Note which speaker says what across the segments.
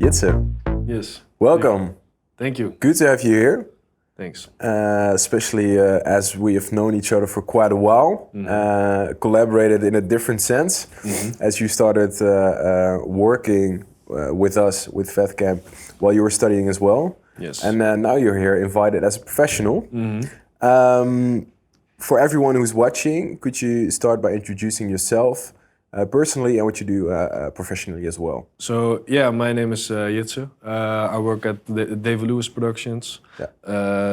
Speaker 1: Jitse,
Speaker 2: Yes.
Speaker 1: welcome.
Speaker 2: Thank you.
Speaker 1: Good to have you here,
Speaker 2: Thanks.
Speaker 1: especially as we have known each other for quite a while, collaborated in a different sense, as you started working with us, with Basecamp, while you were studying as well.
Speaker 2: Yes.
Speaker 1: And now you're here invited as a professional. For everyone who's watching, could you start by introducing yourself personally and what you do professionally as well?
Speaker 2: So yeah, my name is Jitse. I work at David Lewis Productions.
Speaker 1: Yeah.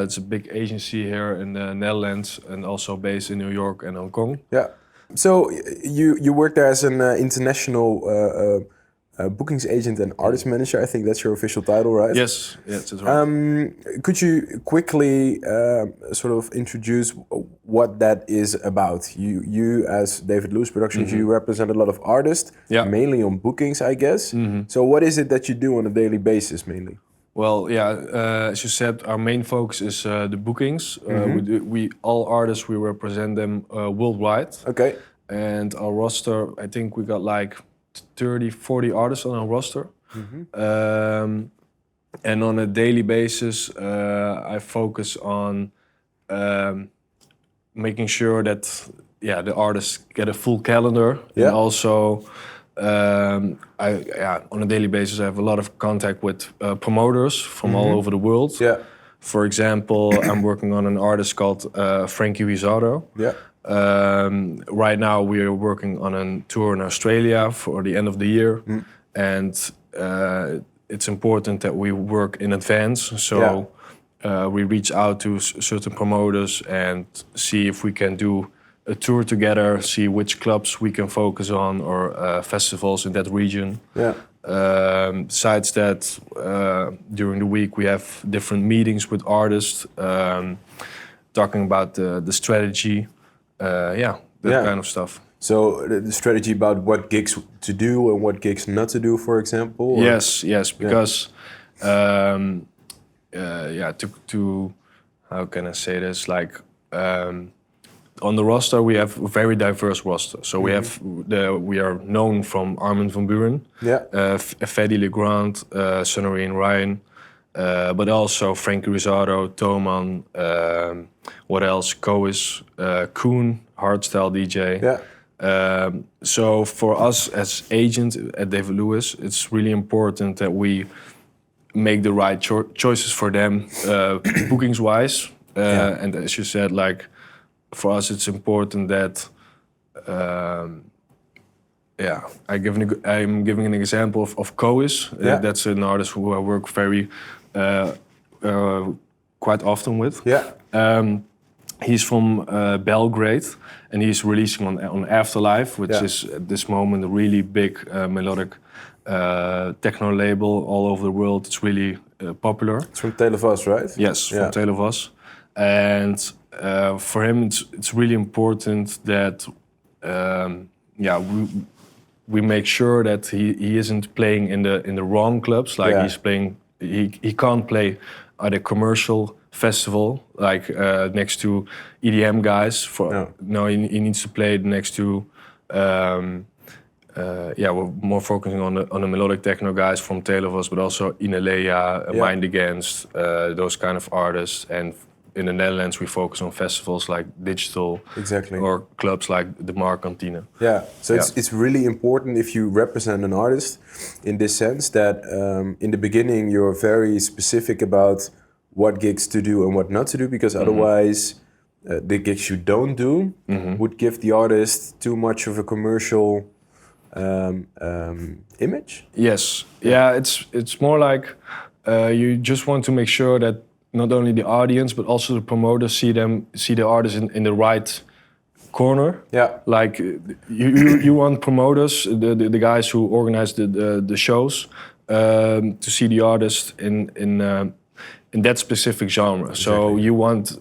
Speaker 2: It's a big agency here in the Netherlands and also based in New York and Hong Kong.
Speaker 1: Yeah. So you work there as an international bookings agent and artist manager. I think that's your official title, right?
Speaker 2: Yes, that's right.
Speaker 1: Could you quickly sort of introduce what that is about? You as David Lewis Productions, you represent a lot of artists, mainly on bookings, I guess. So what is it that you do on a daily basis, mainly?
Speaker 2: Well, yeah, as you said, our main focus is the bookings. We all artists, we represent them worldwide.
Speaker 1: Okay.
Speaker 2: And our roster, I think we got like 30, 40 artists on our roster. And on a daily basis, I focus on making sure that the artists get a full calendar. And also, on a daily basis, I have a lot of contact with promoters from all over the world.
Speaker 1: Yeah.
Speaker 2: For example, I'm working on an artist called Frankie Rizzardo.
Speaker 1: Yeah.
Speaker 2: Right now we are working on a tour in Australia for the end of the year, and it's important that we work in advance. So we reach out to certain promoters and see if we can do a tour together, see which clubs we can focus on or festivals in that region.
Speaker 1: Yeah.
Speaker 2: Besides that, during the week we have different meetings with artists, talking about the strategy. Kind of stuff.
Speaker 1: So the strategy about what gigs to do and what gigs not to do, for example? Or?
Speaker 2: Yes, because to how can I say this? Like on the roster we have a very diverse roster. So we are known from Armin van Buuren, Freddy Legrand, Sonnery and Ryan. But also Frankie Rizzardo, Toman, what else? Cois, Koen, hardstyle DJ.
Speaker 1: Yeah.
Speaker 2: So for us as agents at David Lewis, it's really important that we make the right choices for them, bookings-wise. And as you said, like for us, it's important that. I'm giving an example of Cois. That's an artist who I work very quite often with.
Speaker 1: Yeah.
Speaker 2: He's from Belgrade, and he's releasing on Afterlife, which is at this moment a really big melodic techno label all over the world. It's really popular.
Speaker 1: It's from Tale of Us, right?
Speaker 2: Yes, from Tale of Us. And for him, it's really important that we make sure that he isn't playing in the wrong clubs. Like he's playing, he can't play at a commercial festival like next to EDM guys. He needs to play next to we're more focusing on the melodic techno guys from Tale of Us, but also Inalea, Mind Against, those kind of artists. And in the Netherlands, we focus on festivals like Digital, or clubs like the Markantine.
Speaker 1: Yeah, so it's really important if you represent an artist in this sense that in the beginning you're very specific about what gigs to do and what not to do, because otherwise the gigs you don't do would give the artist too much of a commercial image.
Speaker 2: Yes, it's more like you just want to make sure that not only the audience but also the promoters see the artist in the right corner. Yeah, like you want promoters, the guys who organize the shows, to see the artist in that specific genre. Exactly. So you want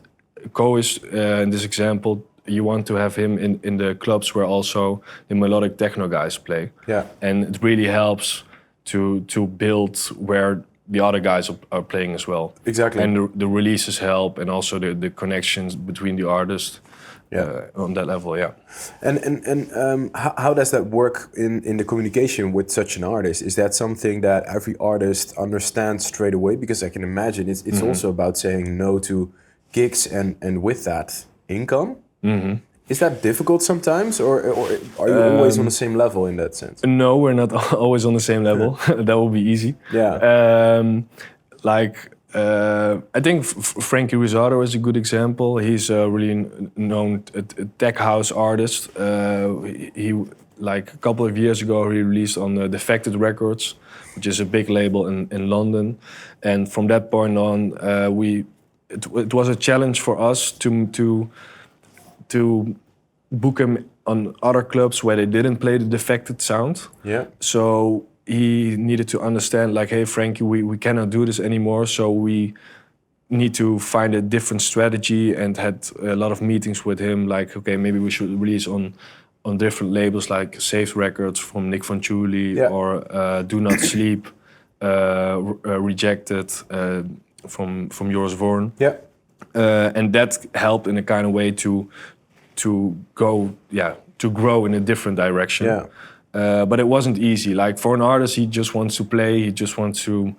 Speaker 2: Cois, in this example, you want to have him in the clubs where also the melodic techno guys play. Yeah, and it really helps to build where the other guys are playing as well. Exactly. And the releases help, and also the connections between the artists. on that level. Yeah.
Speaker 1: And how does that work in the communication with such an artist? Is that something that every artist understands straight away? Because I can imagine it's also about saying no to gigs and with that income. Is that difficult sometimes, or are you always on the same level in that sense?
Speaker 2: No, we're not always on the same level. That will be easy.
Speaker 1: Yeah.
Speaker 2: I think Frankie Rizzardo is a good example. He's a really known tech house artist. He like a couple of years ago, he released on Defected Records, which is a big label in London. And from that point on, it was a challenge for us to book him on other clubs where they didn't play the Defected sound.
Speaker 1: Yeah.
Speaker 2: So he needed to understand, like, hey, Frankie, we cannot do this anymore, so we need to find a different strategy, and had a lot of meetings with him, like, okay, maybe we should release on different labels, like Safe Records from Nick Fanciulli, or Do Not Sleep, Rejected from Joris Voorn.
Speaker 1: Yeah.
Speaker 2: And that helped in a kind of way to grow in a different direction.
Speaker 1: Yeah.
Speaker 2: But it wasn't easy. Like, for an artist, he just wants to play. He just wants to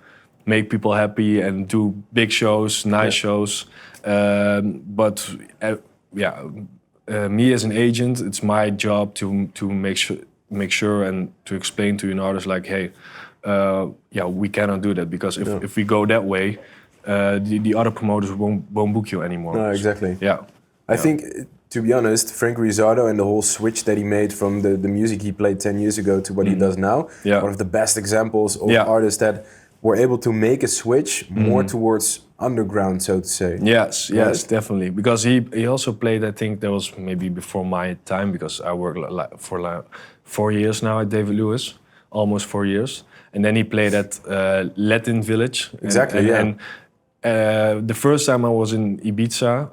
Speaker 2: make people happy and do big shows, nice shows. Me as an agent, it's my job to make sure and to explain to an artist, like, hey, we cannot do that, because if we go that way, the other promoters won't book you anymore.
Speaker 1: No, exactly.
Speaker 2: Yeah.
Speaker 1: I think, to be honest, Frank Rizzardo and the whole switch that he made from the music he played 10 years ago to what he does now, one of the best examples of artists that were able to make a switch more towards underground, so to say.
Speaker 2: Yes, definitely. Because he also played, I think that was maybe before my time, because I worked for 4 years now at David Lewis, almost 4 years. And then he played at Latin Village.
Speaker 1: Exactly,
Speaker 2: And the first time I was in Ibiza,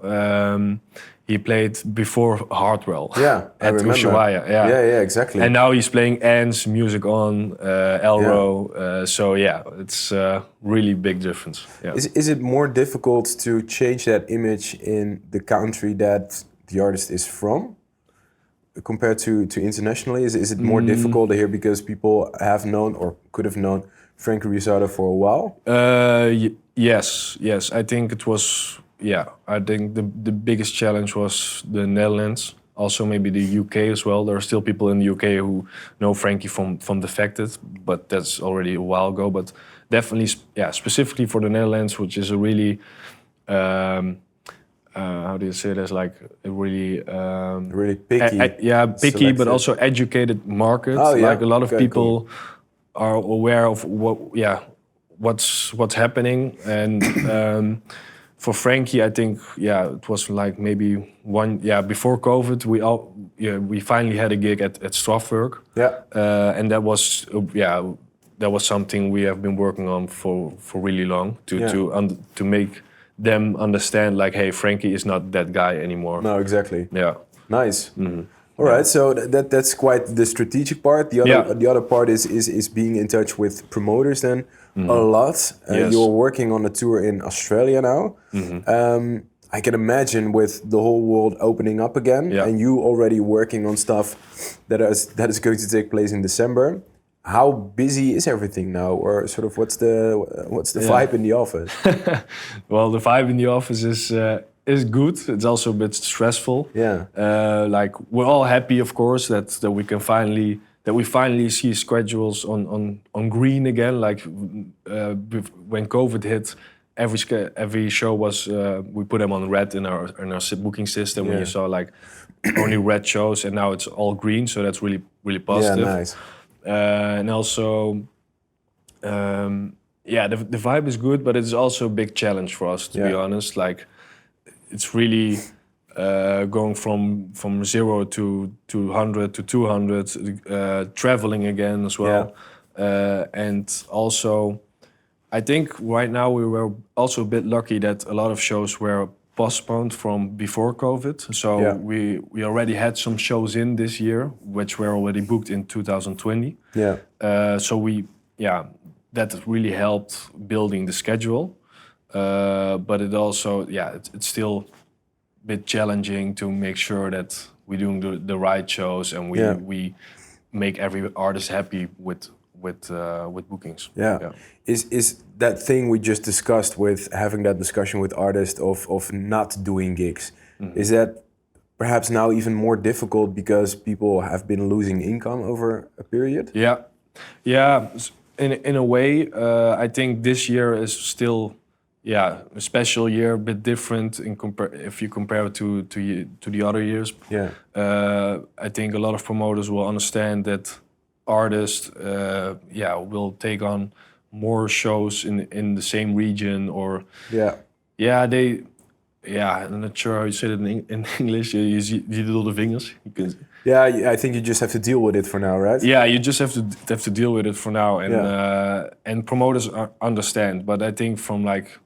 Speaker 2: he played before Hardwell.
Speaker 1: Yeah,
Speaker 2: at Ushuaia.
Speaker 1: Yeah, exactly.
Speaker 2: And now he's playing Ants, Music On, Elro. So it's a really big difference. Yeah.
Speaker 1: Is it more difficult to change that image in the country that the artist is from compared to internationally? Is it more difficult here because people have known or could have known Frank Rizzardo for a while?
Speaker 2: Yes. I think it was. Yeah, I think the biggest challenge was the Netherlands. Also maybe the UK as well. There are still people in the UK who know Frankie from Defected, but that's already a while ago. But definitely, specifically for the Netherlands, which is a really, how do you say this? Like a really...
Speaker 1: really picky.
Speaker 2: Picky, selected, but also educated market.
Speaker 1: Oh, yeah.
Speaker 2: Like a lot of people are aware of what's happening. And for Frankie, I think, it was like maybe before COVID, we finally had a gig at Strafwerk. Yeah. And that was something we have been working on for really long to make them understand, like, hey, Frankie is not that guy anymore.
Speaker 1: No, exactly.
Speaker 2: Yeah.
Speaker 1: Nice. Mm-hmm. All right, so that's quite the strategic part. The other part is being in touch with promoters then a lot.
Speaker 2: Yes.
Speaker 1: You're working on a tour in Australia now. Mm-hmm. I can imagine with the whole world opening up again, and you already working on stuff that is going to take place in December. How busy is everything now, or sort of what's the vibe in the office?
Speaker 2: Well, the vibe in the office is good. It's also a bit stressful.
Speaker 1: Yeah.
Speaker 2: Like, we're all happy, of course, that we finally see schedules on green again. Like, when COVID hit, every show was we put them on red in our booking system. When you saw like only red shows, and now it's all green. So that's really positive.
Speaker 1: Yeah, nice.
Speaker 2: And also, the vibe is good, but it's also a big challenge for us, to be honest. Like, it's really going from 0 to 100 to 200, traveling again as well. And also, I think right now we were also a bit lucky that a lot of shows were postponed from before COVID. So we already had some shows in this year, which were already booked in 2020. Yeah. That really helped building the schedule. But it also, it's still bit challenging to make sure that we're doing the right shows and we make every artist happy with bookings.
Speaker 1: Yeah. Is that thing we just discussed with having that discussion with artists of not doing gigs, is that perhaps now even more difficult because people have been losing income over a period?
Speaker 2: Yeah. In a way, I think this year is still a special year, a bit different if you compare it to the other years. I think a lot of promoters will understand that artists will take on more shows in the same region, or I'm not sure how you say it in English. You do the fingers.
Speaker 1: I think you just have to deal with it for now, right?
Speaker 2: Yeah, you just have to deal with it for now, and promoters understand. But I think from like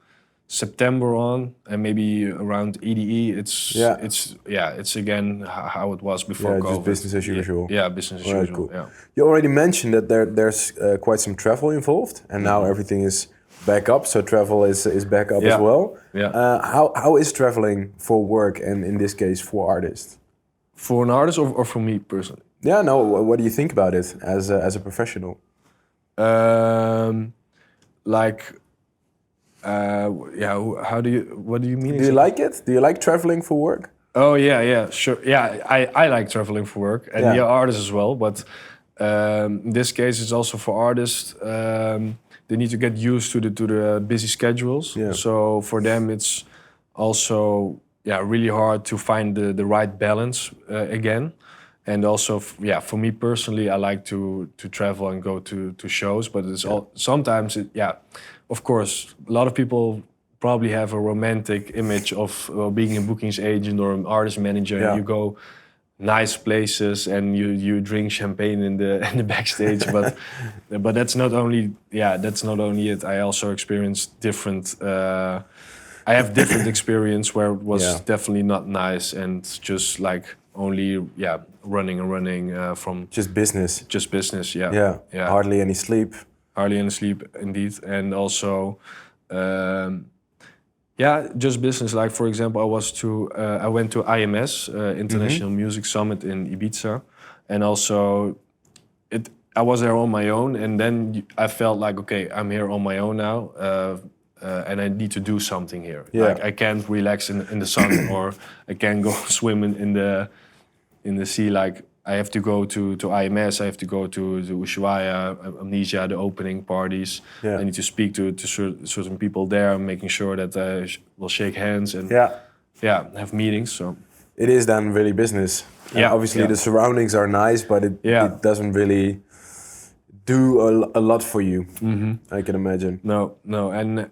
Speaker 2: September on, and maybe around EDE, it's again how it was before COVID.
Speaker 1: Just business as usual.
Speaker 2: Yeah, business as usual.
Speaker 1: Cool.
Speaker 2: Yeah.
Speaker 1: You already mentioned that there's quite some travel involved, and now everything is back up. So travel is back up as well. How is traveling for work, and in this case for artists?
Speaker 2: For an artist or for me personally?
Speaker 1: Yeah, no. What do you think about it as a professional?
Speaker 2: What do you mean?
Speaker 1: Do you like it? Do you like traveling for work?
Speaker 2: Oh yeah, sure. Yeah, I like traveling for work, and the artists as well. But in this case, it's also for artists. They need to get used to the busy schedules. So for them, it's also really hard to find the right balance again. And also, for me personally, I like to travel and go to shows. But it's sometimes, of course, a lot of people probably have a romantic image of being a bookings agent or an artist manager. And you go nice places and you drink champagne in the backstage. But that's not only it. I also experienced different. I have different experience where it was definitely not nice and just like only running from
Speaker 1: just business.
Speaker 2: Just business,
Speaker 1: Hardly any sleep.
Speaker 2: Hardly any sleep, indeed, and also just business. Like for example, I went to IMS, International Music Summit in Ibiza, and also I was there on my own, and then I felt like, okay, I'm here on my own now. And I need to do something here. Like I can't relax in the sun, or I can't go swimming in the sea. Like I have to go to IMS. I have to go to Ushuaia, Amnesia, the opening parties. I need to speak to certain people there, making sure that I will shake hands and have meetings. So
Speaker 1: it is then really business. Obviously the surroundings are nice, but it doesn't really do a lot for you. I can imagine.
Speaker 2: No, and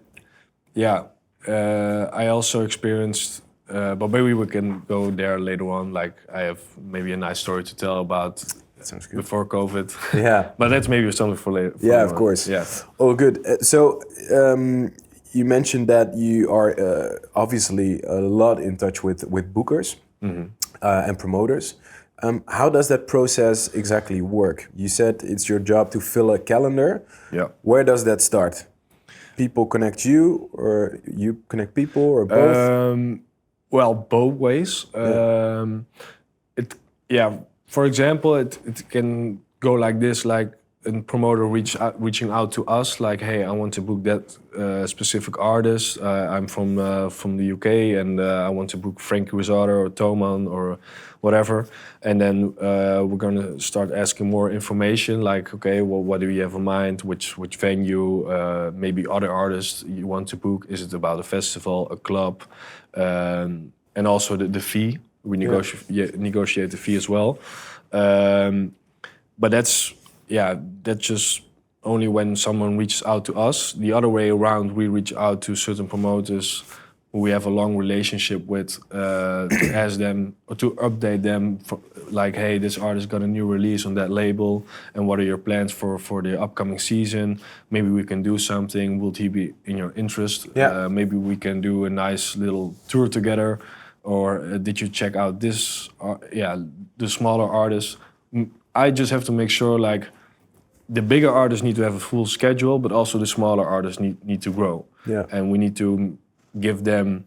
Speaker 2: I also experienced, but maybe we can go there later on. Like I have maybe a nice story to tell about
Speaker 1: that sounds good.
Speaker 2: Before COVID.
Speaker 1: But
Speaker 2: that's maybe something for later.
Speaker 1: Of course. Oh, good. So you mentioned that you are obviously a lot in touch with bookers and promoters. How does that process exactly work? You said it's your job to fill a calendar. Where does that start? People connect you, or you connect people, or both?
Speaker 2: Well, both ways. For example, it can go like this, like a promoter reaching out to us, like, hey, I want to book that specific artist. I'm from the UK, and I want to book Frankie Rizardo or Toman or whatever. And then we're gonna start asking more information, like, okay, well, what do you have in mind? Which venue? Maybe other artists you want to book? Is it about a festival, a club, and also the fee? We negotiate the fee as well. But that's just only when someone reaches out to us. The other way around, we reach out to certain promoters who we have a long relationship with, to ask them or to update them, like, hey, this artist got a new release on that label, and what are your plans for the upcoming season? Maybe we can do something. Will he be in your interest? Maybe we can do a nice little tour together. Or did you check out this? The smaller artists. I just have to make sure, like, the bigger artists need to have a full schedule, but also the smaller artists need to grow. And we need to give them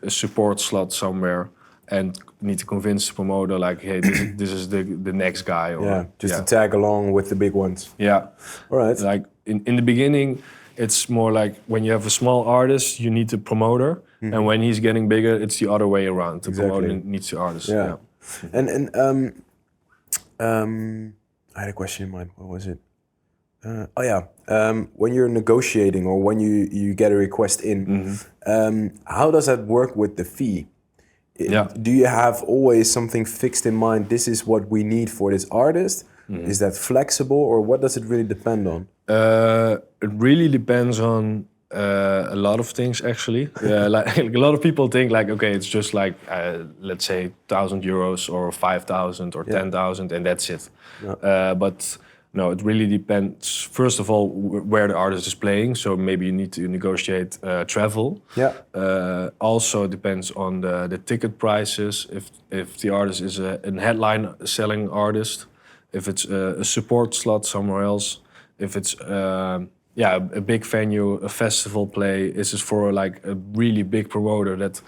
Speaker 2: a support slot somewhere and need to convince the promoter like, hey, this is the next guy. Or,
Speaker 1: to tag along with the big ones.
Speaker 2: Yeah.
Speaker 1: All right.
Speaker 2: Like in the beginning, it's more like when you have a small artist, you need the promoter. And when he's getting bigger, it's the other way around. The promoter needs the artist.
Speaker 1: Yeah. And I had a question in mind. What was it? When you're negotiating or when you get a request in, how does that work with the fee? Do you have always something fixed in mind? This is what we need for this artist. Is that flexible, or what does it really depend on?
Speaker 2: It really depends on a lot of things, actually. Like a lot of people think like, okay, it's just like let's say €1,000 or 5,000 or 10,000, and that's it. But no, it really depends. First of all, where the artist is playing. So maybe you need to negotiate travel. Also depends on the ticket prices. If the artist is a headline selling artist, if it's a support slot somewhere else, if it's a big venue, a festival play. Is this for like a really big promoter that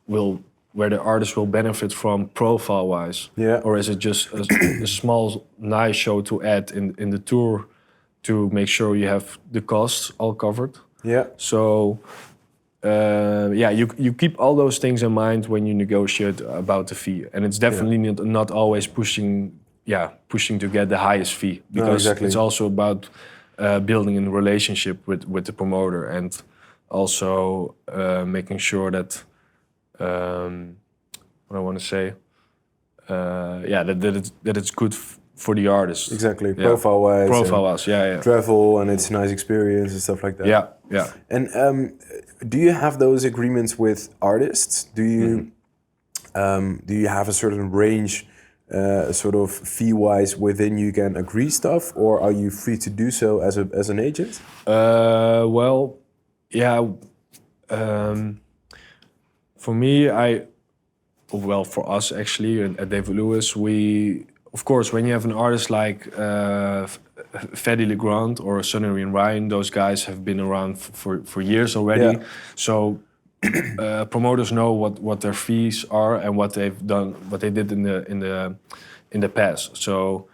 Speaker 2: where the artist will benefit from profile-wise? Or is it just a small, nice show to add in the tour to make sure you have the costs all covered? So, you keep all those things in mind when you negotiate about the fee. And it's definitely not always pushing to get the highest fee. Because it's also about building a relationship with the promoter, and also making sure that what I want to say, that it's good for the artist.
Speaker 1: Exactly, profile-wise. Travel, and it's a nice experience and stuff like that. And do you have those agreements with artists? Do you have a certain range, sort of fee-wise, within you can agree stuff, or are you free to do so as an agent?
Speaker 2: For me, for us actually at David Lewis, of course, when you have an artist like Feddy Legrand or Sonny and Ryan, those guys have been around for years already. So promoters know what their fees are and what they've done, what they did in the past. So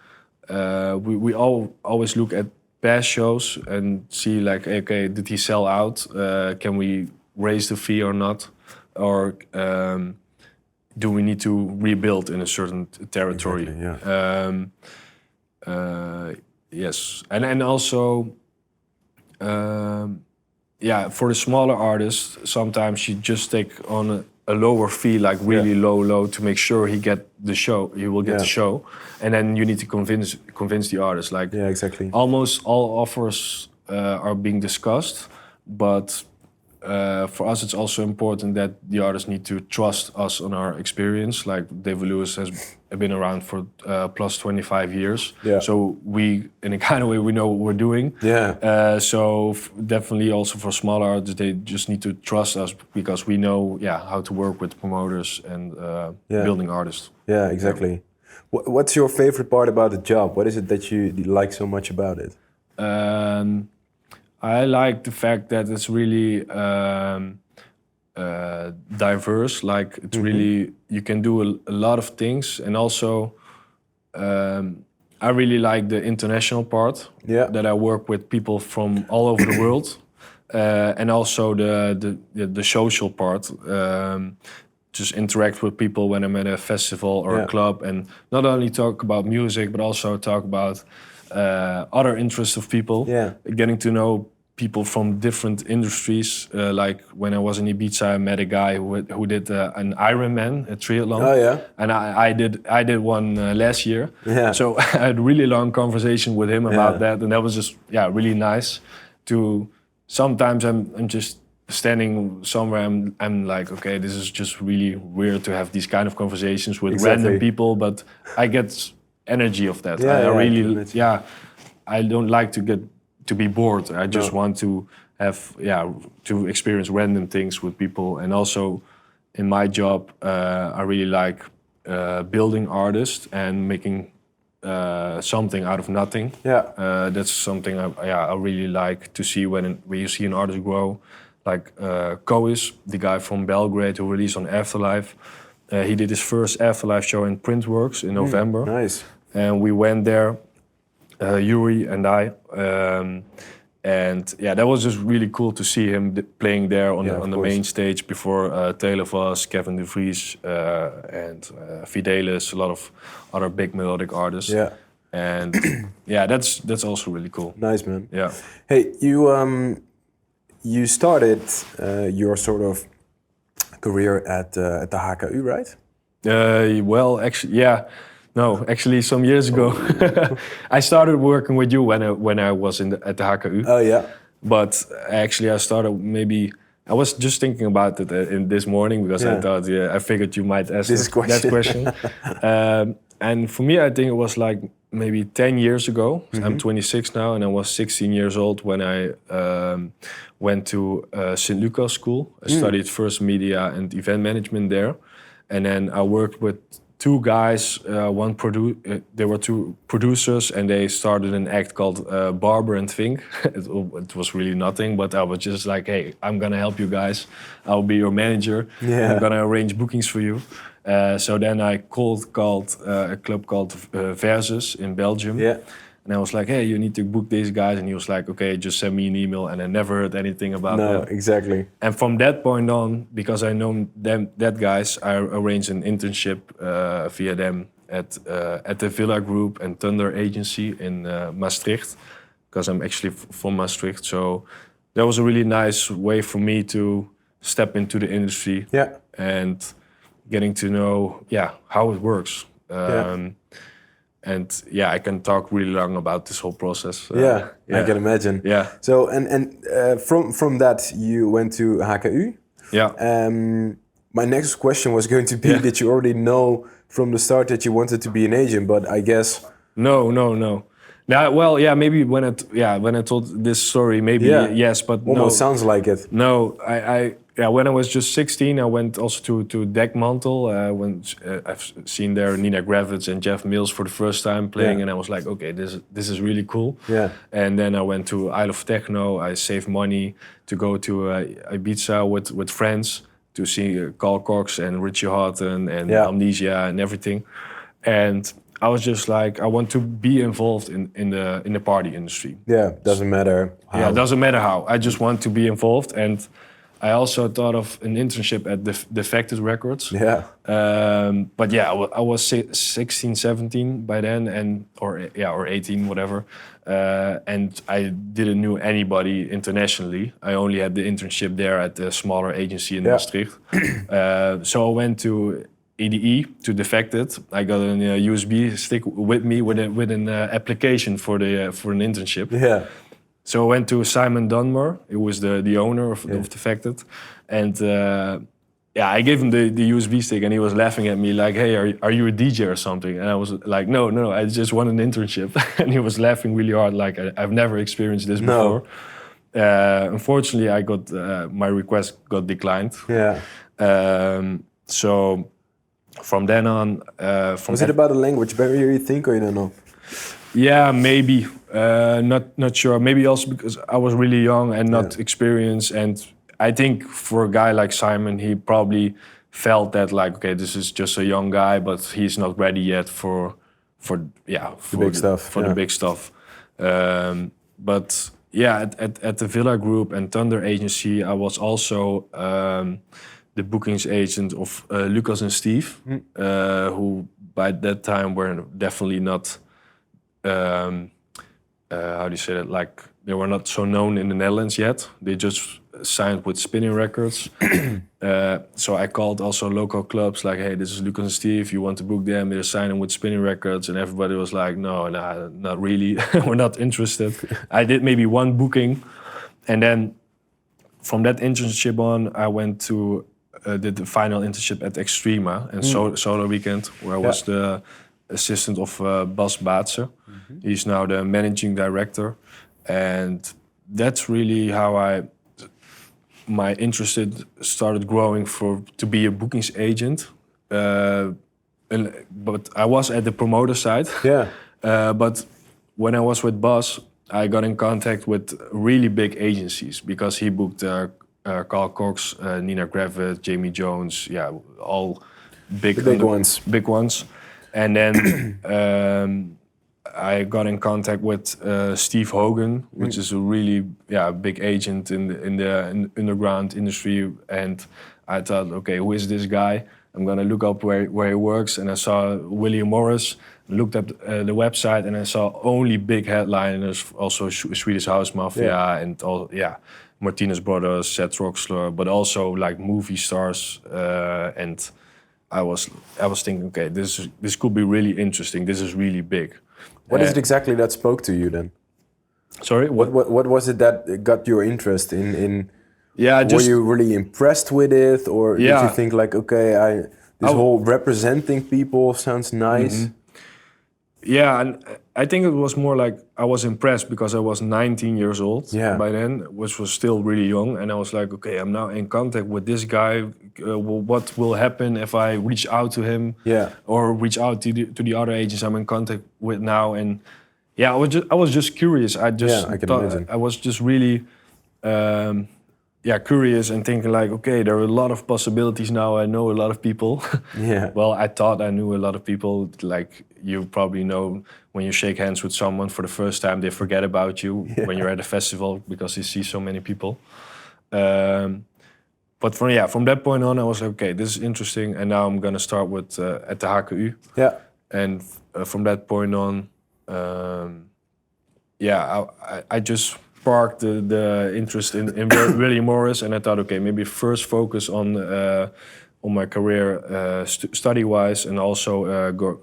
Speaker 2: we always look at past shows and see like, okay, did he sell out? Can we raise the fee or not? Or do we need to rebuild in a certain territory? Yes, and also, for the smaller artists, sometimes you just take on a lower fee, like really low, to make sure he will get the show, and then you need to convince the artist. Like, almost all offers are being discussed, but for us, it's also important that the artists need to trust us on our experience. Like David Lewis has been around for plus 25 years. So we, in a kind of way, we know what we're doing. So definitely also for smaller artists, they just need to trust us because we know how to work with promoters and building artists.
Speaker 1: What's your favorite part about the job? What is it that you like so much about it?
Speaker 2: I like the fact that it's really diverse. Like it's really, you can do a lot of things, and also I really like the international part. That I work with people from all over the world, and also the social part. Just interact with people when I'm at a festival or a club, and not only talk about music, but also talk about other interests of people. Getting to know people from different industries. Like when I was in Ibiza, I met a guy who did an Ironman, a triathlon. And I did one last year. So I had a really long conversation with him about that, and that was just really nice. Sometimes I'm just standing somewhere, I'm like, okay, this is just really weird to have these kind of conversations with random people, but I get energy of that. I don't like to be bored. I just want to have to experience random things with people. And also in my job, I really like building artists and making something out of nothing. That's something I really like to see when you see an artist grow. like Kois, the guy from Belgrade who released on Afterlife. He did his first Afterlife show in Printworks in November.
Speaker 1: Nice.
Speaker 2: And we went there, Yuri and I. And yeah, that was just really cool to see him playing there on the main stage before Taylor Voss, Kevin De Vries, and Fidelis, a lot of other big melodic artists.
Speaker 1: Yeah.
Speaker 2: And yeah, that's also really cool.
Speaker 1: Nice, man.
Speaker 2: Yeah.
Speaker 1: Hey, you started your sort of career at the HKU, right?
Speaker 2: Well, actually, yeah. No, actually, some years ago, I started working with you when I was at the HKU.
Speaker 1: Oh yeah.
Speaker 2: But actually, I started maybe. I was just thinking about it in this morning because I thought, I figured you might ask that question. And for me, I think it was like maybe 10 years ago. I'm 26 now, and I was 16 years old when I went to St. Lucas School. I studied first media and event management there, and then I worked with two guys. They were two producers, and they started an act called Barber and Fink. It was really nothing, but I was just like, hey, I'm gonna help you guys. I'll be your manager.
Speaker 1: Yeah.
Speaker 2: I'm gonna arrange bookings for you. So then I called a club called Versus in Belgium.
Speaker 1: Yeah.
Speaker 2: And I was like, hey, you need to book these guys. And he was like, okay, just send me an email. And I never heard anything about that.
Speaker 1: No, exactly.
Speaker 2: And from that point on, because I know that guys, I arranged an internship via them at the Villa Group and Thunder Agency in Maastricht, because I'm actually from Maastricht. So that was a really nice way for me to step into the industry and getting to know, how it works. And I can talk really long about this whole process.
Speaker 1: I can imagine.
Speaker 2: Yeah.
Speaker 1: So and from that you went to HKU.
Speaker 2: Yeah.
Speaker 1: My next question was going to be: did you already know from the start that you wanted to be an agent? But I guess
Speaker 2: no. Now, well, maybe when I told this story, maybe yes, but
Speaker 1: almost sounds like it.
Speaker 2: No, I when I was just 16, I went also to Dekmantel. I've seen there Nina Gravitz and Jeff Mills for the first time playing, and I was like, okay, this is really cool.
Speaker 1: Yeah.
Speaker 2: And then I went to Isle of Techno. I saved money to go to Ibiza with friends to see Carl Cox and Richie Houghton and Amnesia and everything. And I was just like, I want to be involved in the party industry. Yeah,
Speaker 1: doesn't matter how.
Speaker 2: Yeah, doesn't matter how. I just want to be involved. And I also thought of an internship at Defected Records.
Speaker 1: Yeah.
Speaker 2: But I was 16, 17 by then, or 18, whatever. And I didn't know anybody internationally. I only had the internship there at the smaller agency in Maastricht. So I went to EDE to Defected. I got a USB stick with me with an application for an internship.
Speaker 1: Yeah.
Speaker 2: So I went to Simon Dunmore. He was the owner of Defected, and I gave him the USB stick, and he was laughing at me like, "Hey, are you a DJ or something?" And I was like, "No, I just want an internship." And he was laughing really hard, like I've never experienced this before. Unfortunately, I got my request got declined.
Speaker 1: Yeah.
Speaker 2: So from then on,
Speaker 1: was it about a language barrier, you think, or you don't know?
Speaker 2: Yeah, maybe. Not sure. Maybe also because I was really young and not experienced. And I think for a guy like Simon, he probably felt that like, okay, this is just a young guy, but he's not ready yet for
Speaker 1: the big stuff.
Speaker 2: The big stuff. But yeah, at the Villa Group and Thunder Agency, I was also the bookings agent of Lucas and Steve, who by that time were definitely not. How do you say that? Like they were not so known in the Netherlands yet. They just signed with Spinning Records. So I called also local clubs like, hey, this is Lucas and Steve. You want to book them? They're signing with Spinning Records, and everybody was like, no, not really. We're not interested. I did maybe one booking, and then from that internship on, I went to did the final internship at Extrema and Solar Weekend, where I was the assistant of Bas Baatse. He's now the managing director, and that's really how my interest started growing to be a bookings agent. But I was at the promoter side.
Speaker 1: Yeah.
Speaker 2: But when I was with Bas, I got in contact with really big agencies because he booked Carl Cox, Nina Gravett, Jamie Jones, all big
Speaker 1: big
Speaker 2: ones. And then I got in contact with Steve Hogan, which is a really big agent in the underground industry. And I thought, okay, who is this guy? I'm gonna look up where he works. And I saw William Morris. Looked up the website, and I saw only big headliners, also Swedish House Mafia and all, Martinez Brothers, Seth Roxler, but also like movie stars. And I was thinking, okay, this could be really interesting. This is really big.
Speaker 1: What is it exactly that spoke to you then?
Speaker 2: Sorry,
Speaker 1: what was it that got your interest in?
Speaker 2: Yeah,
Speaker 1: were you really impressed with it, or did you think like, okay, this whole representing people sounds nice?
Speaker 2: Mm-hmm. Yeah, and I think it was more like I was impressed because I was 19 years old by then, which was still really young. And I was like, okay, I'm now in contact with this guy. What will happen if I reach out to him or reach out to the other agents I'm in contact with now? And I was just curious. I can imagine. I was just really curious and thinking like, okay, there are a lot of possibilities now. I know a lot of people. Well, I thought I knew a lot of people. Like you probably know, when you shake hands with someone for the first time, they forget about you when you're at a festival because you see so many people. But from that point on, I was like, okay, this is interesting. And now I'm gonna start with at the HKU. And from that point on, I just sparked the interest in William Morris, and I thought, okay, maybe first focus on my career study-wise, and also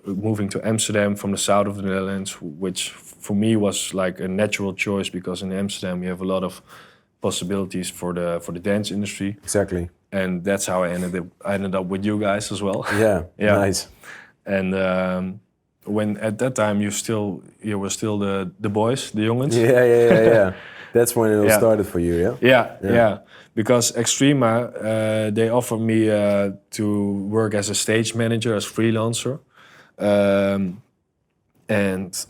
Speaker 2: moving to Amsterdam from the south of the Netherlands, which for me was like a natural choice because in Amsterdam you have a lot of possibilities for the dance industry.
Speaker 1: Exactly.
Speaker 2: And that's how I ended up with you guys as well.
Speaker 1: Yeah. Nice.
Speaker 2: And when at that time you were still the boys, the jongens.
Speaker 1: Yeah. That's when it all started for you,
Speaker 2: Yeah. Because Extrema, they offered me to work as a stage manager, as freelancer. And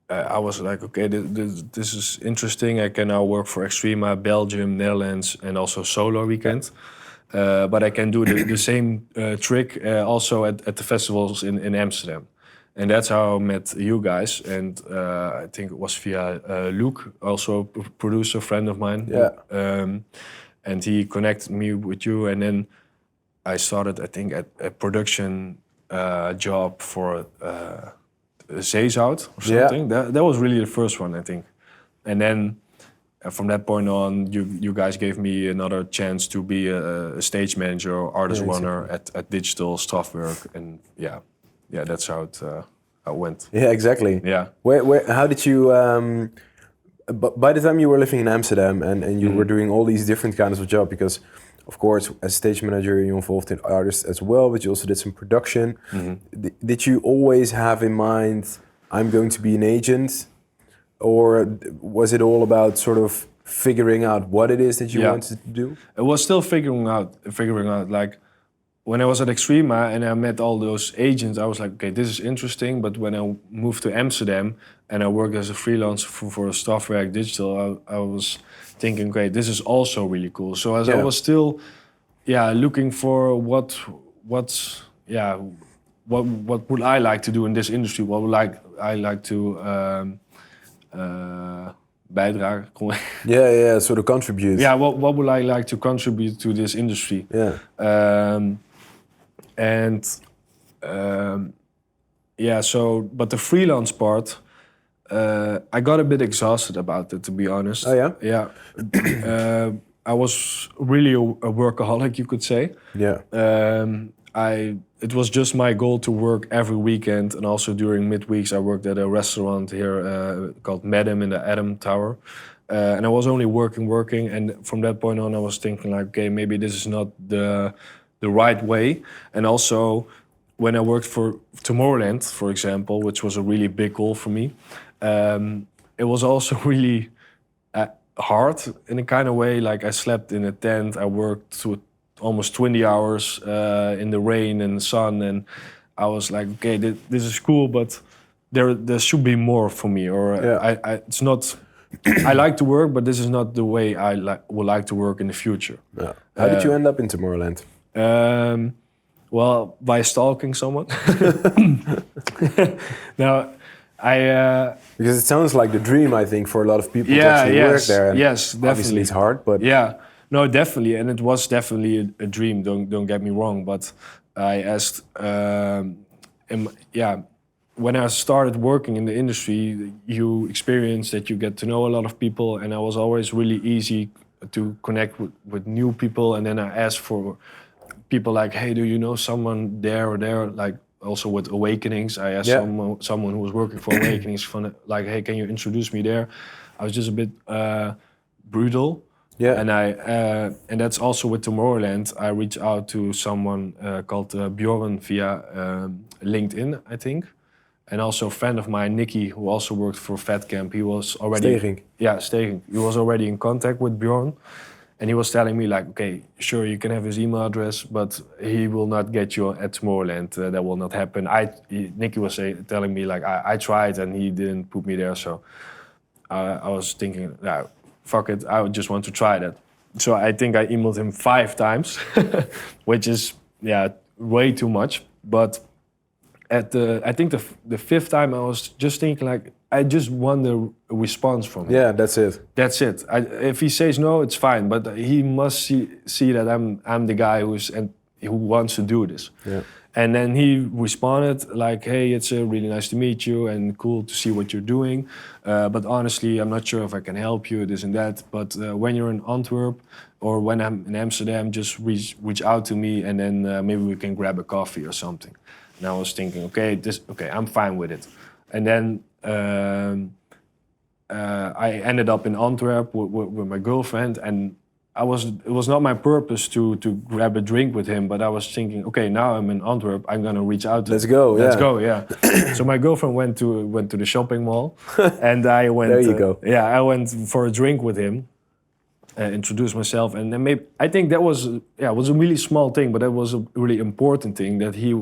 Speaker 2: I was like, okay, this is interesting. I can now work for Extrema, Belgium, Netherlands, and also Solar Weekend. But I can do the same trick also at the festivals in Amsterdam. And that's how I met you guys. And I think it was via Luke, also a producer friend of mine. And he connected me with you. And then I started, I think, at a production job for Zeezout or something. That was really the first one, I think. And then from that point on, you guys gave me another chance to be a stage manager or artist runner at Digital Strafwerk. And that's how it went. Yeah,
Speaker 1: exactly.
Speaker 2: Yeah.
Speaker 1: How did you? By the time you were living in Amsterdam and you were doing all these different kinds of jobs, because of course as stage manager you're involved in artists as well, but you also did some production. Did you always have in mind, I'm going to be an agent, or was it all about sort of figuring out what it is that you wanted to do?
Speaker 2: It was still figuring out. Like when I was at Extrema and I met all those agents, I was like, okay, this is interesting. But when I moved to Amsterdam and I worked as a freelancer for Strafwerk Digital, I was thinking, okay, this is also really cool. So as I was still, looking for what would I like to do in this industry? What would I like to bijdragen?
Speaker 1: Sort of contribute.
Speaker 2: Yeah, what would I like to contribute to this industry? But the freelance part, I got a bit exhausted about it, to be honest.
Speaker 1: Oh yeah?
Speaker 2: Yeah. I was really a workaholic, you could say. It was just my goal to work every weekend, and also during midweeks I worked at a restaurant here called Madam in the Adam Tower. And I was only working, and from that point on I was thinking like, okay, maybe this is not the right way. And also when I worked for Tomorrowland, for example, which was a really big goal for me, it was also really hard in a kind of way. Like I slept in a tent, I worked almost 20 hours in the rain and the sun, and I was like, okay, this is cool, but there should be more for me, or it's not. I like to work, but this is not the way I would like to work in the future.
Speaker 1: Yeah. How did you end up in Tomorrowland?
Speaker 2: Well, by stalking someone. Now,
Speaker 1: because it sounds like the dream, I think, for a lot of people to actually work there. And
Speaker 2: yes, definitely.
Speaker 1: Obviously, it's hard, but
Speaker 2: no, definitely, and it was definitely a dream. Don't get me wrong, but I asked, when I started working in the industry, you experience that you get to know a lot of people, and I was always really easy to connect with new people. And then I asked for people like, hey, do you know someone there or there? Like also with Awakenings, I asked someone who was working for Awakenings, like, hey, can you introduce me there? I was just a bit brutal. Yeah. And that's also with Tomorrowland. I reached out to someone called Bjorn via LinkedIn, I think. And also a friend of mine, Nicky, who also worked for Basecamp. He was already...
Speaker 1: Steging.
Speaker 2: Yeah, Steging. He was already in contact with Bjorn. And he was telling me like, okay, sure, you can have his email address, but he will not get you at Tomorrowland. That will not happen. Nicky was telling me like, I tried and he didn't put me there. So I was thinking, fuck it, I would just want to try that. So I think I emailed him 5 times, which is, way too much. But I think the 5th time I was just thinking like, I just want a response from him.
Speaker 1: Yeah, that's it.
Speaker 2: That's it. If he says no, it's fine, but he must see that I'm the guy who wants to do this. Yeah. And then he responded like, hey, it's really nice to meet you and cool to see what you're doing. But honestly, I'm not sure if I can help you, this and that. But when you're in Antwerp or when I'm in Amsterdam, just reach out to me and then maybe we can grab a coffee or something. And I was thinking, okay, I'm fine with it. And then I ended up in Antwerp with my girlfriend, and it was not my purpose to grab a drink with him, but I was thinking, okay, now I'm in Antwerp, I'm gonna reach out to him. Let's go, yeah. So my girlfriend went to the shopping mall, and I went.
Speaker 1: There you go.
Speaker 2: Yeah, I went for a drink with him, introduced myself, and then I think that was a really small thing, but that was a really important thing that he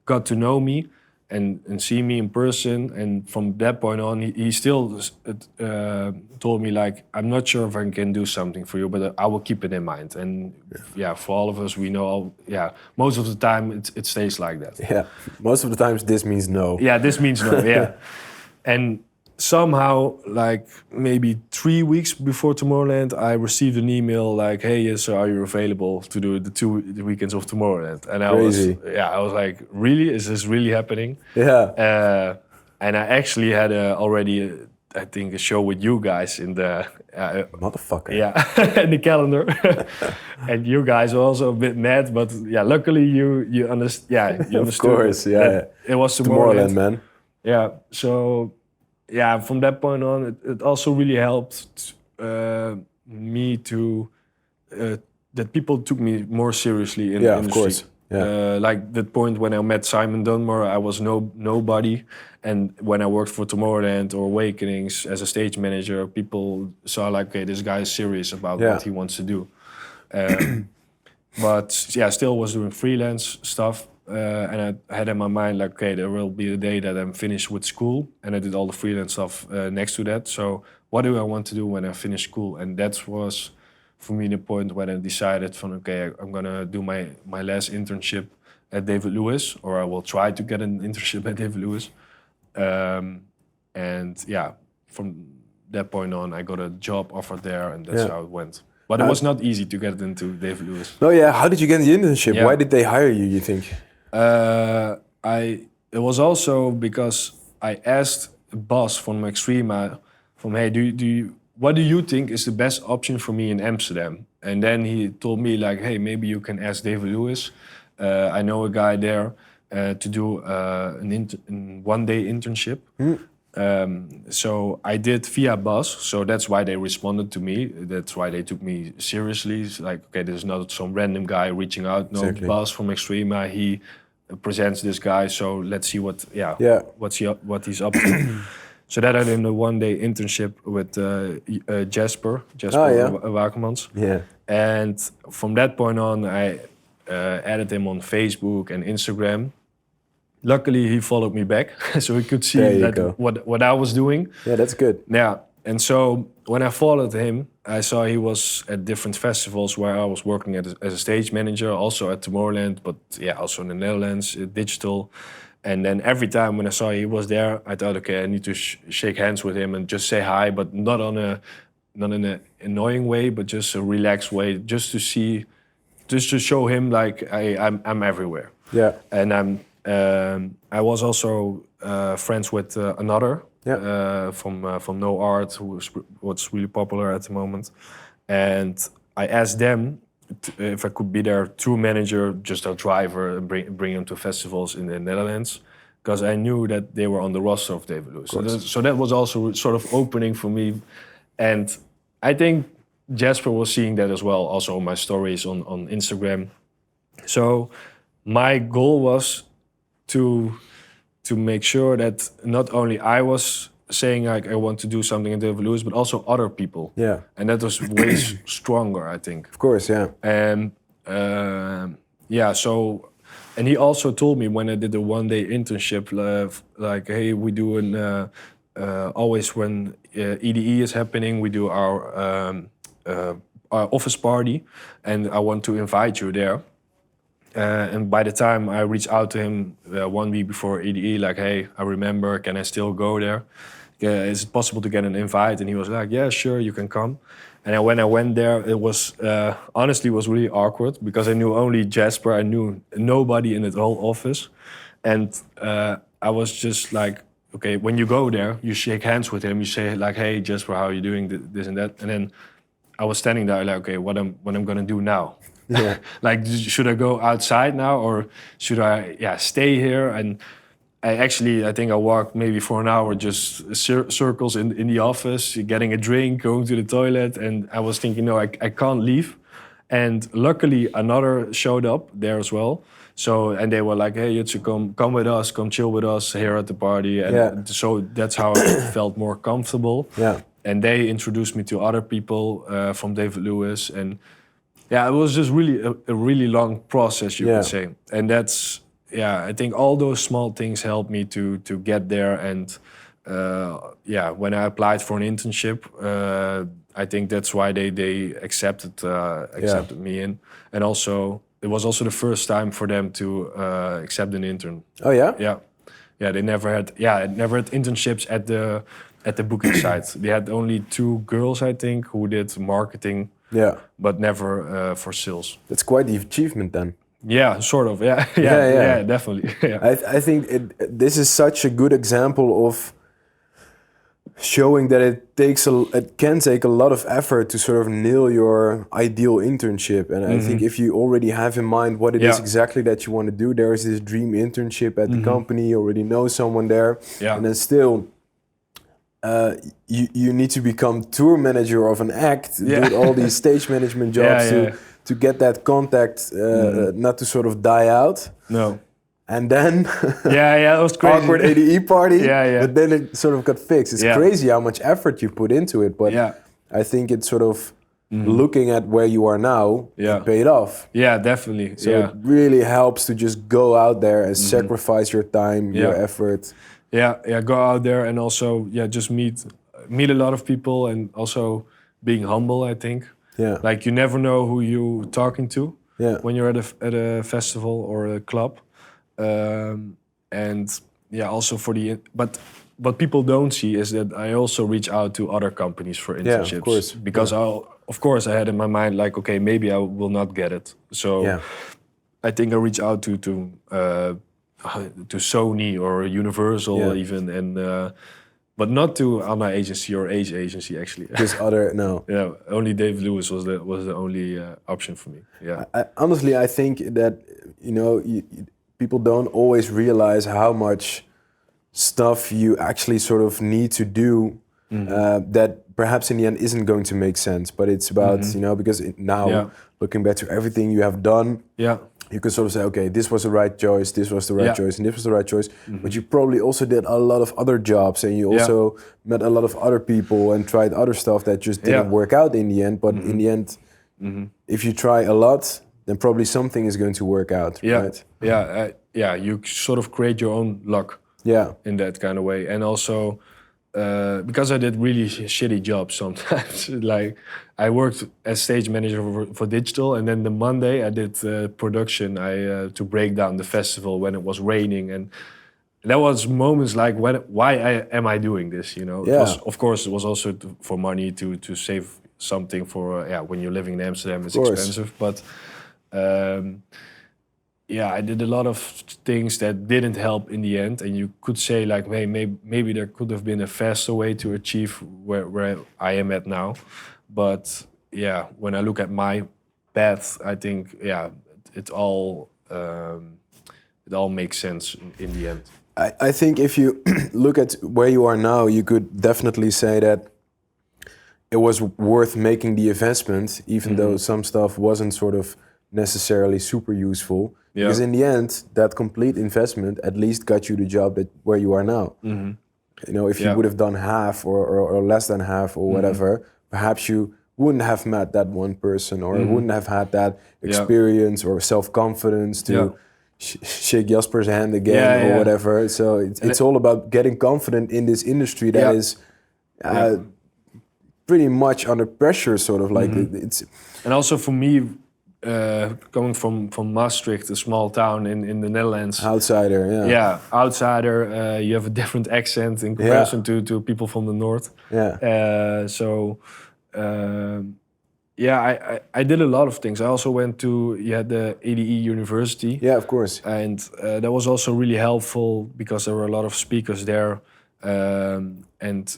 Speaker 2: got to know me and see me in person. And from that point on, he still told me like, I'm not sure if I can do something for you, but I will keep it in mind. And for all of us, we know, most of the time it stays like that.
Speaker 1: Yeah, most of the times this means no.
Speaker 2: Yeah, this means no, yeah. And somehow, like maybe 3 weeks before Tomorrowland, I received an email like, "Hey, yes, are you available to do the weekends of Tomorrowland?" And I was like, "Really? Is this really happening?"
Speaker 1: Yeah.
Speaker 2: And I actually had already, I think, a show with you guys in the
Speaker 1: motherfucker.
Speaker 2: Yeah, in the calendar. And you guys were also a bit mad, but luckily you understood. Yeah, you understood.
Speaker 1: Of course,
Speaker 2: It was Tomorrowland,
Speaker 1: man.
Speaker 2: Yeah, so. Yeah, from that point on, it also really helped me to that people took me more seriously in the industry.
Speaker 1: Of course. Yeah.
Speaker 2: Like that point when I met Simon Dunmore, I was nobody, and when I worked for Tomorrowland or Awakenings as a stage manager, people saw like, okay, this guy is serious about what he wants to do. But still was doing freelance stuff. And I had in my mind like, okay, there will be a day that I'm finished with school, and I did all the freelance stuff next to that. So what do I want to do when I finish school? And that was for me the point when I decided from, okay, I'm gonna do my last internship at David Lewis, or I will try to get an internship at David Lewis. And from that point on, I got a job offer there, and that's how it went. But it was not easy to get into David Lewis.
Speaker 1: No, how did you get the internship? Yeah. Why did they hire you think?
Speaker 2: It was also because I asked a boss from Extrema, hey, what do you think is the best option for me in Amsterdam? And then he told me like, hey, maybe you can ask David Lewis. I know a guy there to do a 1-day internship. So I did via Bas, so that's why they responded to me. That's why they took me seriously. It's like, okay, this is not some random guy reaching out. No, exactly. Bas from Extrema, he presents this guy, so let's see what he's up to. So that I did a 1-day internship with Jasper Wakermans.
Speaker 1: Yeah.
Speaker 2: And from that point on, I added him on Facebook and Instagram. Luckily, he followed me back, so he could see what I was doing.
Speaker 1: Yeah, that's good.
Speaker 2: Yeah, And so when I followed him, I saw he was at different festivals where I was working as a stage manager, also at Tomorrowland, but yeah, also in the Netherlands, digital. And then every time when I saw he was there, I thought, okay, I need to shake hands with him and just say hi, but not in an annoying way, but just a relaxed way, just to show him like I'm everywhere.
Speaker 1: Yeah.
Speaker 2: And I was also friends with another from No Art, what's really popular at the moment, and I asked them if I could be their tour manager, just a driver, and bring them to festivals in the Netherlands, because I knew that they were on the roster of David Lewis. So that was also sort of opening for me, and I think Jasper was seeing that as well, also on my stories on Instagram. So my goal was to make sure that not only I was saying like I want to do something in David Lewis, but also other people.
Speaker 1: Yeah.
Speaker 2: And that was way stronger, I think.
Speaker 1: Of course, yeah.
Speaker 2: And so, and he also told me when I did the one-day internship, like, hey, we do always when EDE is happening, we do our office party, and I want to invite you there. And by the time I reached out to him 1 week before EDE, like, hey, I remember, can I still go there? Is it possible to get an invite? And he was like, yeah, sure, you can come. And when I went there, it was, honestly, was really awkward because I knew only Jasper. I knew nobody in the whole office. And I was just like, okay, when you go there, you shake hands with him. You say like, hey, Jasper, how are you doing? This and that. And then I was standing there like, okay, what I'm gonna do now? Yeah. Like, should I go outside now or should I stay here? And I think I walked maybe for an hour just circles in the office, getting a drink, going to the toilet. And I was thinking, no, I can't leave. And luckily another showed up there as well. So, and they were like, hey, Jitse, come with us, come chill with us here at the party. And so that's how I felt more comfortable. Yeah. And they introduced me to other people from David Lewis. And yeah, it was just really a really long process, you could say. And that's, I think all those small things helped me to get there. And when I applied for an internship, I think that's why they accepted me in. And also, it was also the first time for them to accept an intern.
Speaker 1: Oh yeah?
Speaker 2: Yeah, they never had internships at the booking site. They had only 2 girls, I think, who did marketing. Yeah, but never for sales.
Speaker 1: That's quite the achievement then.
Speaker 2: Yeah, sort of. Yeah, definitely. Yeah.
Speaker 1: I think this is such a good example of showing that it can take a lot of effort to sort of nail your ideal internship. And I think if you already have in mind what it is exactly that you want to do, there is this dream internship at the company, you already know someone there, and then still you need to become tour manager of an act, do all these stage management jobs to get that contact not to sort of die out. No. And then
Speaker 2: it was crazy.
Speaker 1: Awkward ADE party, but then it sort of got fixed. It's crazy how much effort you put into it, but I think it's sort of looking at where you are now, it paid off.
Speaker 2: Yeah, definitely.
Speaker 1: So it really helps to just go out there and sacrifice your time, your effort.
Speaker 2: Go out there and also just meet a lot of people and also being humble, I think. Yeah. Like you never know who you're talking to when you're at a festival or a club. And also but what people don't see is that I also reach out to other companies for internships.
Speaker 1: Yeah, of course.
Speaker 2: Because of course I had in my mind like, okay, maybe I will not get it. So I think I reach out to Sony or Universal even, and but not to Anna Agency or Age Agency actually.
Speaker 1: Just other
Speaker 2: only David Lewis was the only option for me. Yeah.
Speaker 1: Honestly, I think that people don't always realize how much stuff you actually sort of need to do that perhaps in the end isn't going to make sense. But it's about because now looking back to everything you have done. Yeah. You can sort of say, okay, this was the right choice, this was the right choice, and this was the right choice. But you probably also did a lot of other jobs, and you also met a lot of other people and tried other stuff that just didn't work out in the end. But in the end, if you try a lot, then probably something is going to work out, right?
Speaker 2: You sort of create your own luck. Yeah. In that kind of way, and also because I did really shitty jobs sometimes. Like I worked as stage manager for digital, and then the Monday I did production. I to break down the festival when it was raining, and that was moments like am I doing this? You know,
Speaker 1: Yeah.
Speaker 2: It was, of course, it was also for money to save something for when you're living in Amsterdam, it's expensive, but. I did a lot of things that didn't help in the end, and you could say like, hey, maybe there could have been a faster way to achieve where I am at now. But when I look at my path, I think it all makes sense in the end.
Speaker 1: I think if you look at where you are now, you could definitely say that it was worth making the investment, even though some stuff wasn't sort of necessarily super useful. Yeah. Because in the end, that complete investment at least got you the job where you are now. Mm-hmm. You know, if you would have done half or less than half or whatever, perhaps you wouldn't have met that one person or wouldn't have had that experience or self-confidence to shake Jasper's hand again or whatever. So it's all about getting confident in this industry that is pretty much under pressure, sort of like it's.
Speaker 2: And also for me, coming from Maastricht, a small town in the Netherlands.
Speaker 1: Outsider, yeah.
Speaker 2: Outsider. You have a different accent in comparison to people from the north. Yeah. I did a lot of things. I also went to the ADE University.
Speaker 1: Yeah, of course.
Speaker 2: And that was also really helpful because there were a lot of speakers there. And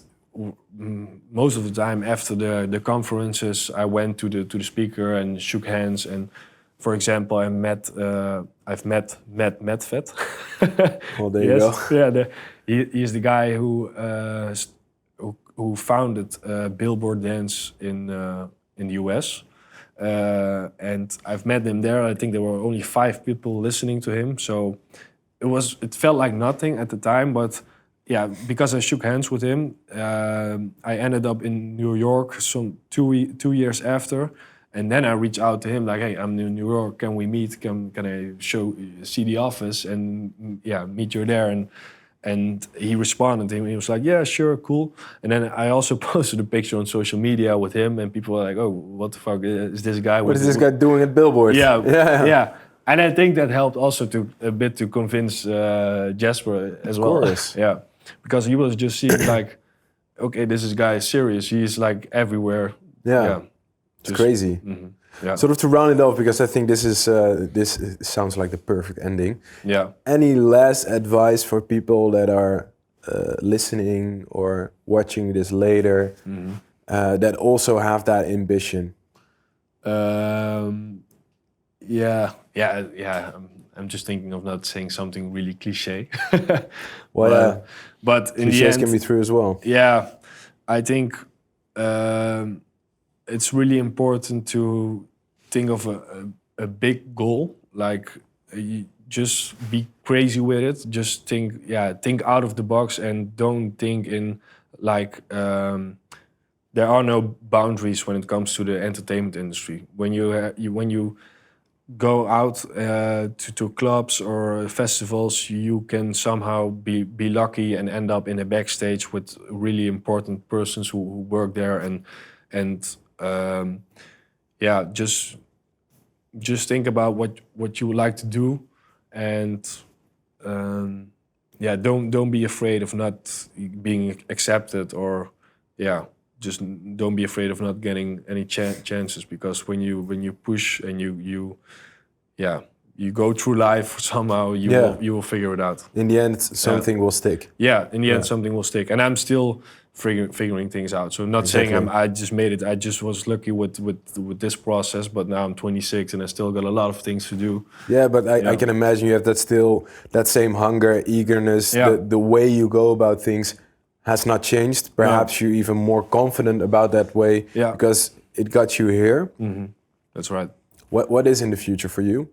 Speaker 2: most of the time after the conferences, I went to the speaker and shook hands. And for example, I've met Matt Medved.
Speaker 1: Well, there you go.
Speaker 2: Yeah, he's the guy who founded Billboard Dance in the US. And I've met him there. I think there were only 5 people listening to him. So it felt like nothing at the time, but because I shook hands with him, I ended up in New York some 2 years after, and then I reached out to him like, "Hey, I'm in New York. Can we meet? Can I see the office and meet you there?" And he responded to him. He was like, "Yeah, sure, cool." And then I also posted a picture on social media with him, and people were like, "Oh, what the fuck is this guy?
Speaker 1: What is this guy doing at Billboard?"
Speaker 2: Yeah. And I think that helped also to convince Jasper as well.
Speaker 1: Of course.
Speaker 2: Yeah. Because he was just seeing like, okay, this guy is serious. He's like everywhere.
Speaker 1: Yeah. It's crazy. Mm-hmm. Yeah. Sort of to round it off, because I think this sounds like the perfect ending.
Speaker 2: Yeah.
Speaker 1: Any last advice for people that are listening or watching this later that also have that ambition? I'm just thinking of not saying something really cliche. Well,
Speaker 2: but in
Speaker 1: cliches
Speaker 2: the end,
Speaker 1: can be true as well.
Speaker 2: Yeah, I think it's really important to think of a big goal. Like, you just be crazy with it. Just think out of the box and don't think in like there are no boundaries when it comes to the entertainment industry. When you go out to clubs or festivals, you can somehow be lucky and end up in a backstage with really important persons who work there, and just think about what you would like to do, and don't be afraid of not being accepted, or just don't be afraid of not getting any chances, because when you push and you go through life somehow, you will figure it out.
Speaker 1: In the end, something will stick.
Speaker 2: Yeah, in the end, something will stick. And I'm still figuring things out. So not saying I just made it. I just was lucky with this process. But now I'm 26 and I still got a lot of things to do.
Speaker 1: Yeah, but I can imagine you have that same hunger, eagerness. Yeah. The way you go about things has not changed. Perhaps you're even more confident about that way because it got you here.
Speaker 2: Mm-hmm. That's right.
Speaker 1: What is in the future for you?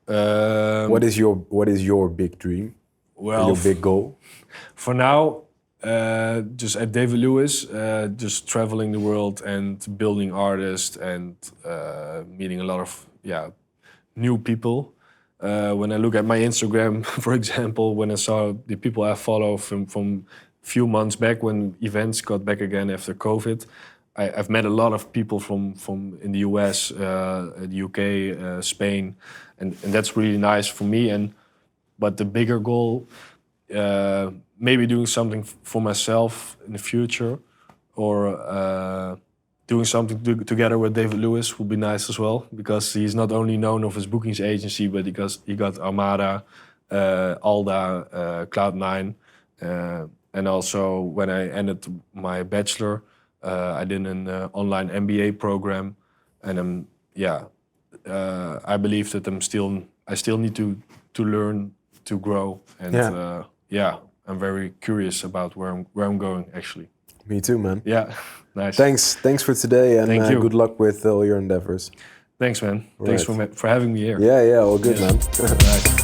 Speaker 1: What is your big dream? Well, your big goal?
Speaker 2: For now, just at David Lewis, just traveling the world and building artists and meeting a lot of new people. When I look at my Instagram, for example, when I saw the people I follow from few months back when events got back again after COVID, I've met a lot of people from in the US, the UK, Spain, and that's really nice for me. But the bigger goal, maybe doing something for myself in the future, or doing something together with David Lewis would be nice as well, because he's not only known of his bookings agency, but he got Armada, Alda, Cloud9, and also when I ended my bachelor, I did an online MBA program, and I believe that I still need to learn, to grow, and I'm very curious about where I'm going actually.
Speaker 1: Me too, man.
Speaker 2: Yeah, nice.
Speaker 1: Thanks for today, and
Speaker 2: Thank you.
Speaker 1: Good luck with all your endeavors.
Speaker 2: Thanks, man.
Speaker 1: Right.
Speaker 2: Thanks for having me here.
Speaker 1: Yeah, all good,
Speaker 2: Yeah.
Speaker 1: man.
Speaker 2: Nice.